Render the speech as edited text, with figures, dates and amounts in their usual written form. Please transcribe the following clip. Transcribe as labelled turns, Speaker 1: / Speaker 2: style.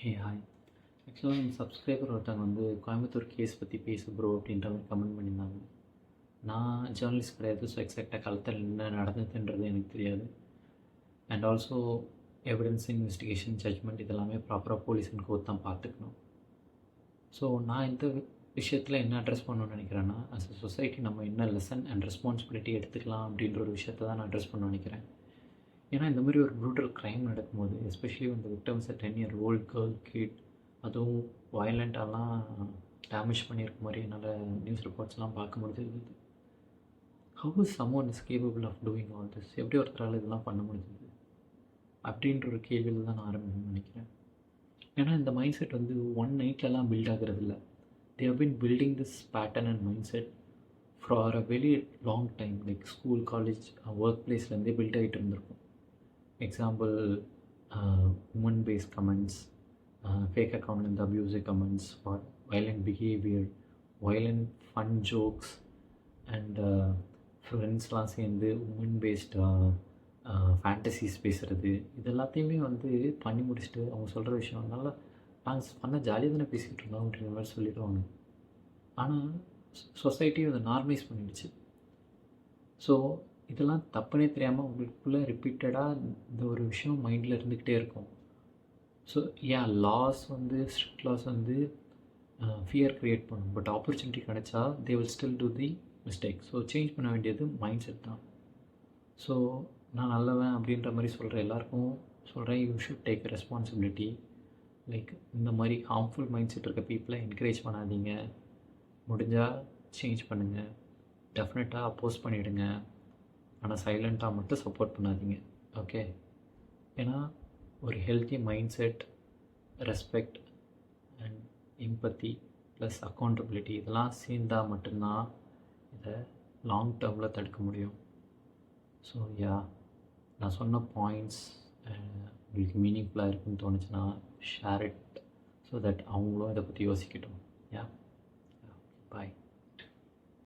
Speaker 1: Hey hi. ஆக்சுவலாக நம்ம subscriber ஒருத்தவங்க வந்து கோயம்புத்தூர் கேஸ் பற்றி பேசு ப்ரோ அப்படின்ற மாதிரி கமெண்ட் பண்ணியிருந்தாங்க. நான் ஜேர்னலிஸ்ட் கிடையாது, ஸோ எக்ஸாக்டாக களத்தில் என்ன நடந்ததுன்றது எனக்கு தெரியாது. And also evidence investigation judgment இதெல்லாமே ப்ராப்பராக போலீஸ் அண்ட் கோர்ட் தான் பார்த்துக்கணும். ஸோ நான் இந்த விஷயத்தில் என்ன அட்ரஸ் பண்ணணும்னு நினைக்கிறேன்னா, அஸ் அ சொசைட்டி நம்ம என்ன லெசன் அண்ட் ரெஸ்பான்சிபிலிட்டி எடுத்துக்கலாம் அப்படின்ற ஒரு விஷயத்தை தான் நான் அட்ரஸ் பண்ண நினைக்கிறேன். ஏன்னா இந்த மாதிரி ஒரு ப்ரூட்டல் க்ரைம் நடக்கும்போது, எஸ்பெஷலி வந்து விக்டம்ஸ் 10-year-old கேர்ள் கிட், அதுவும் வயலண்ட்டாலாம் டேமேஜ் பண்ணியிருக்க மாதிரி என்னால் நியூஸ் ரிப்போர்ட்ஸ்லாம் பார்க்கும்பொழுது இருக்குது. How is someone is capable of doing all this? எப்படி ஒருத்தரால் இதெல்லாம் பண்ண முடியுது அப்படின்ற ஒரு கேள்வியில் தான் நான் ஆரம்பிக்கணும்னு நினைக்கிறேன். ஏன்னா இந்த மைண்ட் செட் வந்து ஒன் நைட்லலாம் பில்ட் ஆகிறது இல்லை. They have been building this pattern and mind set for a very long time. Like school, college, work பிளேஸ்லேருந்தே பில்ட் ஆகிட்டு இருந்திருக்கும். Example, women-based comments, fake account and abusive comments, or violent behavior, violent fun jokes, and ஃப்ரெண்ட்ஸ்லாம் சேர்ந்து woman-paste fantasies பேசுகிறது, இது எல்லாத்தையுமே வந்து பண்ணி முடிச்சுட்டு அவங்க சொல்கிற விஷயம் நல்லா நாங்கள் பண்ண ஜாலியாக தானே பேசிக்கிட்டு இருந்தோம் அப்படின்ற மாதிரி சொல்லிடுவாங்க. ஆனால் சொசைட்டி அதை நார்மலைஸ் பண்ணிடுச்சு. ஸோ இதெல்லாம் தப்புனே தெரியாமல் உங்களுக்குள்ளே ரிப்பீட்டடாக இந்த ஒரு விஷயம் மைண்டில் இருந்துக்கிட்டே இருக்கும். ஸோ லாஸ் வந்து ஸ்ட்ரிக்ட் லாஸ் வந்து ஃபியர் க்ரியேட் பண்ணும். பட் ஆப்பர்ச்சுனிட்டி கிடைச்சா they will still do the mistake. So change பண்ண வேண்டியது மைண்ட் செட் தான். ஸோ நான் நல்லவன் அப்படின்ற மாதிரி சொல்கிற எல்லாருக்கும் சொல்கிறேன், you should take responsibility. Like இந்த மாதிரி ஹார்ம்ஃபுல் மைண்ட் செட் இருக்க பீப்புளை என்கரேஜ் பண்ணாதீங்க. முடிஞ்சால் சேஞ்ச் பண்ணுங்கள், டெஃபினட்டாக அப்போஸ் பண்ணிவிடுங்க. ஆனால் சைலண்ட்டாக மட்டும் சப்போர்ட் பண்ணாதீங்க. ஓகே? ஏன்னா ஒரு healthy mind set, respect and empathy plus accountability இதெல்லாம் சேர்ந்தால் மட்டும்தான் இதை லாங் டேர்மில் தடுக்க முடியும். ஸோ நான் சொன்ன பாயிண்ட்ஸ் உங்களுக்கு மீனிங்ஃபுல்லாக இருக்குன்னு தோணுச்சுன்னா ஷேர் இட் ஸோ தட் அவங்களும் இதை பற்றி யோசிக்கட்டும். பாய்.